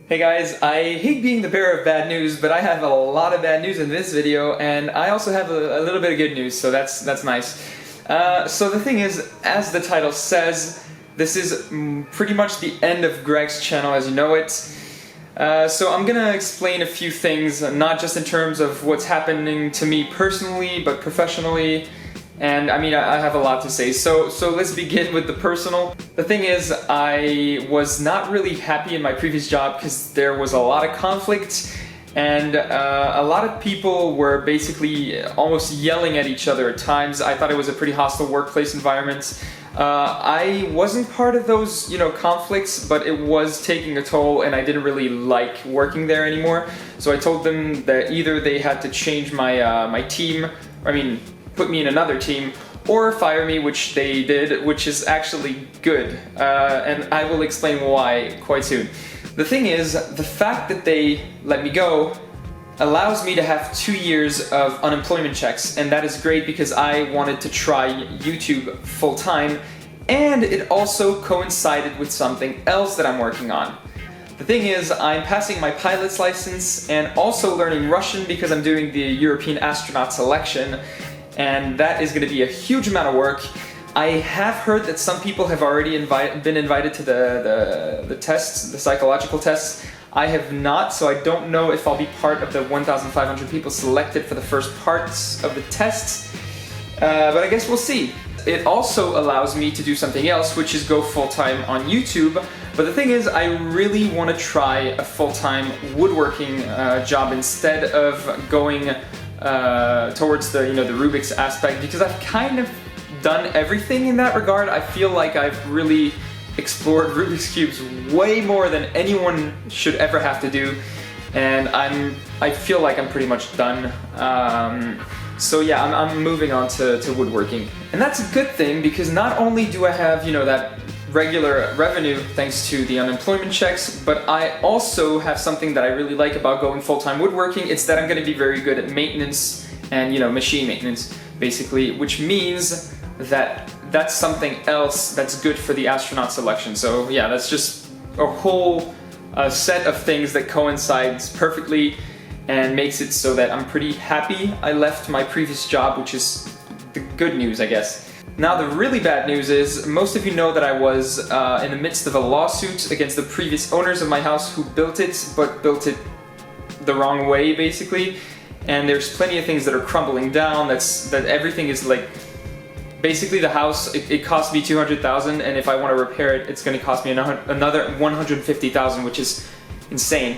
Hey guys, I hate being the bearer of bad news, but I have a lot of bad news in this video, and I also have a little bit of good news, so that's nice. So the thing is, as the title says, this is pretty much the end of Greg's channel as you know it. So I'm gonna explain a few things, not just in terms of what's happening to me personally, but professionally. And I mean, I have a lot to say, so let's begin with the personal. The thing is, I was not really happy in my previous job because there was a lot of conflict, and a lot of people were basically almost yelling at each other at times. I thought it was a pretty hostile workplace environment. I wasn't part of those, conflicts, but it was taking a toll, and I didn't really like working there anymore. So I told them that either they had to change my team, put me in another team, or fire me, which they did, which is actually good, and I will explain why quite soon. The thing is, the fact that they let me go allows me to have 2 years of unemployment checks, and that is great because I wanted to try YouTube full time, and it also coincided with something else that I'm working on. The thing is, I'm passing my pilot's license and also learning Russian because I'm doing the European astronaut selection, and that is going to be a huge amount of work. I have heard that some people have already been invited to the tests, the psychological tests. I have not, so I don't know if I'll be part of the 1,500 people selected for the first parts of the tests, but I guess we'll see. It also allows me to do something else, which is go full-time on YouTube, but the thing is, I really want to try a full-time woodworking job instead of going towards the Rubik's aspect, because I've kind of done everything in that regard. I feel like I've really explored Rubik's Cubes way more than anyone should ever have to do, and I feel like I'm pretty much done. So yeah, I'm moving on to woodworking, and that's a good thing because not only do I have that regular revenue thanks to the unemployment checks, but I also have something that I really like about going full-time woodworking. It's that I'm going to be very good at maintenance and machine maintenance basically, which means that that's something else that's good for the astronaut selection. So yeah, that's just a whole set of things that coincides perfectly and makes it so that I'm pretty happy I left my previous job, which is the good news, I guess. Now the really bad news is, most of you know that I was in the midst of a lawsuit against the previous owners of my house who built it, but built it the wrong way basically, and there's plenty of things that are crumbling down. That everything is like, basically the house, it cost me $200,000, and if I want to repair it, it's going to cost me another $150,000, which is insane.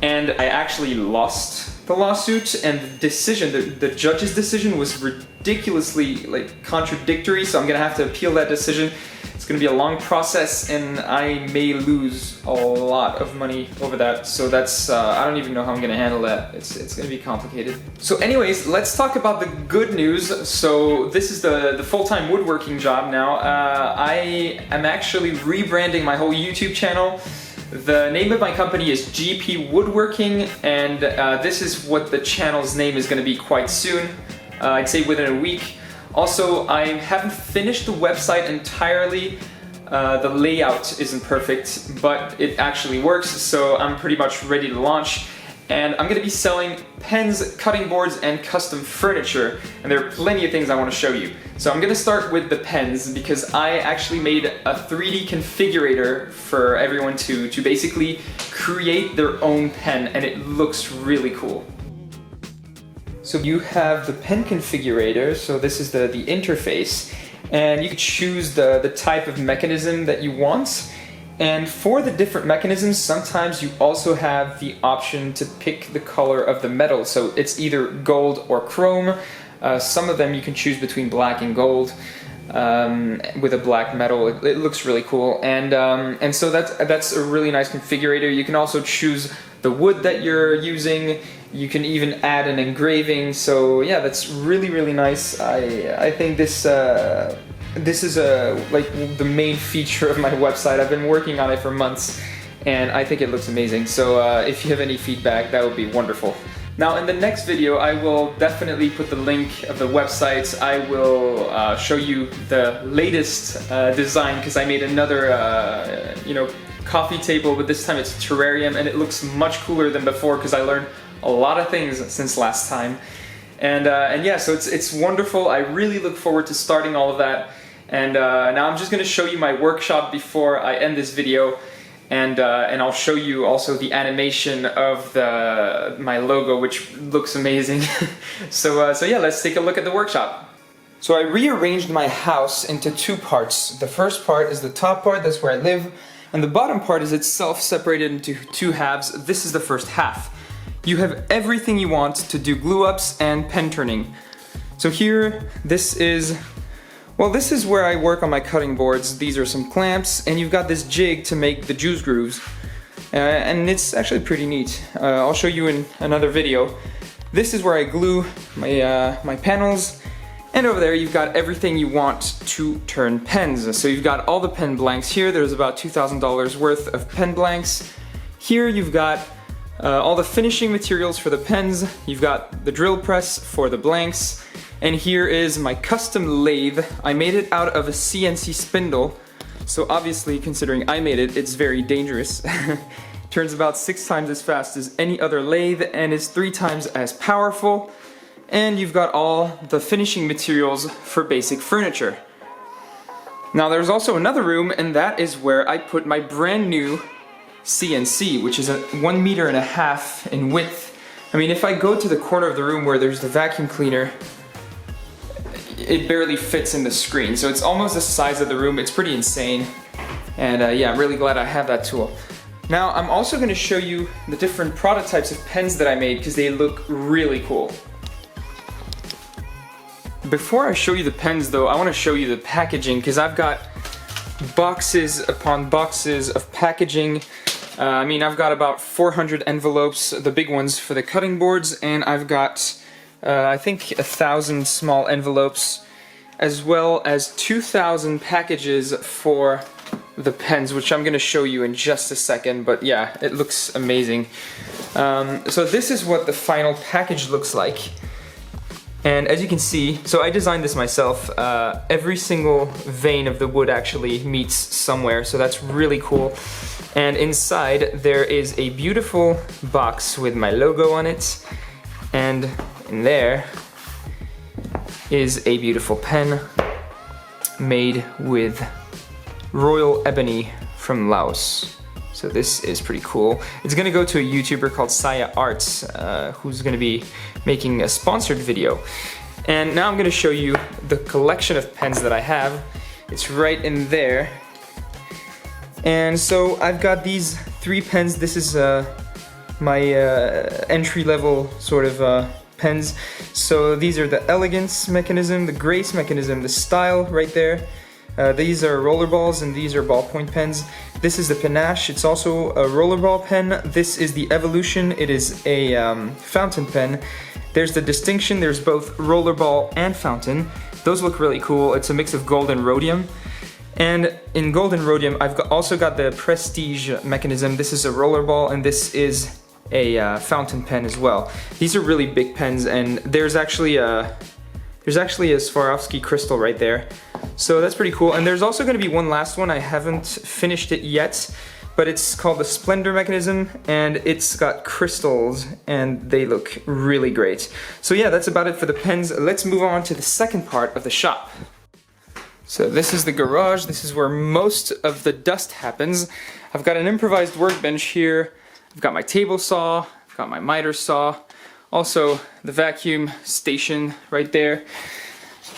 And I actually lost the lawsuit, and the judge's decision was ridiculously contradictory, so I'm gonna have to appeal that decision. It's gonna be a long process, and I may lose a lot of money over that, so that's I don't even know how I'm gonna handle that. It's gonna be complicated. So anyways, let's talk about the good news. So this is the full-time woodworking job now. I am actually rebranding my whole YouTube channel. The name of my company is GP Woodworking, and this is what the channel's name is going to be quite soon. I'd say within a week. Also, I haven't finished the website entirely. The layout isn't perfect, but it actually works, so I'm pretty much ready to launch. And I'm going to be selling pens, cutting boards, and custom furniture. And there are plenty of things I want to show you. So I'm going to start with the pens because I actually made a 3D configurator for everyone to basically create their own pen, and it looks really cool. So you have the pen configurator, so this is the interface, and you can choose the type of mechanism that you want. And for the different mechanisms, sometimes you also have the option to pick the color of the metal. So it's either gold or chrome. Some of them you can choose between black and gold with a black metal. It looks really cool. And so that's a really nice configurator. You can also choose the wood that you're using. You can even add an engraving. So yeah, that's really, really nice. I think this is the main feature of my website. I've been working on it for months, and I think it looks amazing. So if you have any feedback, that would be wonderful. Now in the next video I will definitely put the link of the website. I will show you the latest design, because I made another coffee table, but this time it's a terrarium, and it looks much cooler than before because I learned a lot of things since last time. And yeah, so it's wonderful. I really look forward to starting all of that. And now I'm just going to show you my workshop before I end this video. And I'll show you also the animation of my logo, which looks amazing. So yeah, let's take a look at the workshop. So I rearranged my house into two parts. The first part is the top part, that's where I live, and the bottom part is itself separated into two halves. This is the first half. You have everything you want to do glue ups and pen turning. So here, this is where I work on my cutting boards. These are some clamps, and you've got this jig to make the juice grooves. And it's actually pretty neat. I'll show you in another video. This is where I glue my panels, and over there you've got everything you want to turn pens. So you've got all the pen blanks here. There's about $2,000 worth of pen blanks. Here you've got all the finishing materials for the pens. You've got the drill press for the blanks. And here is my custom lathe. I made it out of a CNC spindle. So obviously, considering I made it, it's very dangerous. Turns about 6 times as fast as any other lathe and is 3 times as powerful. And you've got all the finishing materials for basic furniture. Now there's also another room, and that is where I put my brand new CNC, which is 1.5 meters in width. I mean, if I go to the corner of the room where there's the vacuum cleaner, it barely fits in the screen, so it's almost the size of the room. It's pretty insane, and yeah, I'm really glad I have that tool. Now I'm also going to show you the different prototypes of pens that I made, because they look really cool. Before I show you the pens though, I want to show you the packaging, because I've got boxes upon boxes of packaging. I mean, I've got about 400 envelopes, the big ones for the cutting boards, and I've got I think 1,000 small envelopes, as well as 2,000 packages for the pens, which I'm going to show you in just a second, but yeah, it looks amazing. So this is what the final package looks like. And as you can see, so I designed this myself. Every single vein of the wood actually meets somewhere, so that's really cool. And inside there is a beautiful box with my logo on it, and in there is a beautiful pen made with royal ebony from Laos. So this is pretty cool. It's gonna go to a YouTuber called Saya Arts, who's gonna be making a sponsored video. And now I'm gonna show you the collection of pens that I have. It's right in there. And so I've got these 3 pens. This is my entry-level sort of pens. So these are the elegance mechanism, the grace mechanism, the style right there. These are rollerballs, and these are ballpoint pens. This is the panache. It's also a rollerball pen. This is the evolution. It is a fountain pen. There's the distinction. There's both rollerball and fountain. Those look really cool. It's a mix of gold and rhodium. And in gold and rhodium, I've also got the prestige mechanism. This is a rollerball, and this is a fountain pen as well. These are really big pens, and there's actually a Swarovski crystal right there. So that's pretty cool. And there's also going to be one last one. I haven't finished it yet, but it's called the Splendor mechanism, and it's got crystals, and they look really great. So yeah, that's about it for the pens. Let's move on to the second part of the shop. So this is the garage. This is where most of the dust happens. I've got an improvised workbench here. I've got my table saw, I've got my miter saw, also the vacuum station right there.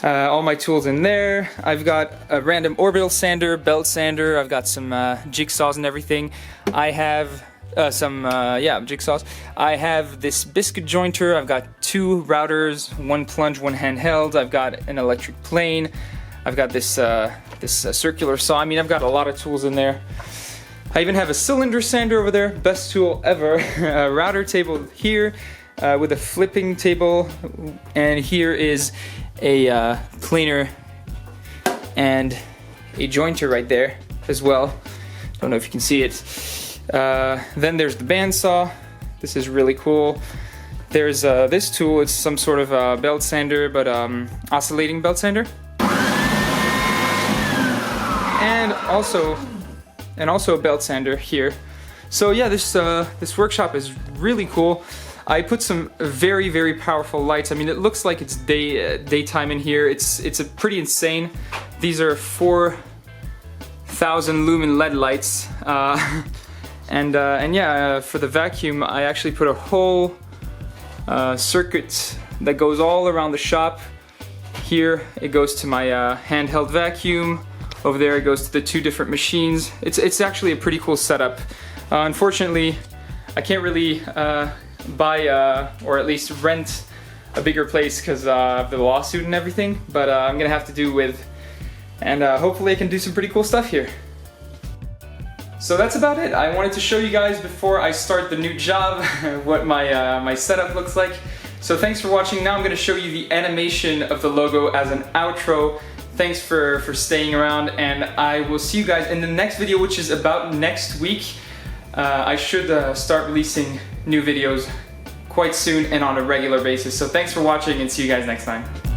All my tools in there. I've got a random orbital sander, belt sander. I've got some jigsaws and everything. I have some jigsaws. I have this biscuit jointer. I've got 2 routers, 1 plunge, 1 handheld. I've got an electric plane. I've got this circular saw. I mean, I've got a lot of tools in there. I even have a cylinder sander over there, best tool ever. A router table here with a flipping table, and here is a planer and a jointer right there as well. Don't know if you can see it. Then there's the bandsaw. This is really cool. There's this tool. It's some sort of belt sander, but oscillating belt sander. And also a belt sander here. So yeah, this workshop is really cool. I put some very powerful lights. I mean, it looks like it's daytime in here. It's a pretty insane. These are 4,000 lumen LED lights. And yeah, for the vacuum, I actually put a whole circuit that goes all around the shop. Here it goes to my handheld vacuum. Over there it goes to the 2 different machines. It's actually a pretty cool setup. Unfortunately, I can't really buy or at least rent a bigger place because of the lawsuit and everything, but I'm gonna have to do with, and hopefully I can do some pretty cool stuff here. So that's about it. I wanted to show you guys before I start the new job what my setup looks like. So thanks for watching. Now I'm gonna show you the animation of the logo as an outro. Thanks for staying around, and I will see you guys in the next video, which is about next week. I should start releasing new videos quite soon and on a regular basis. So thanks for watching, and see you guys next time.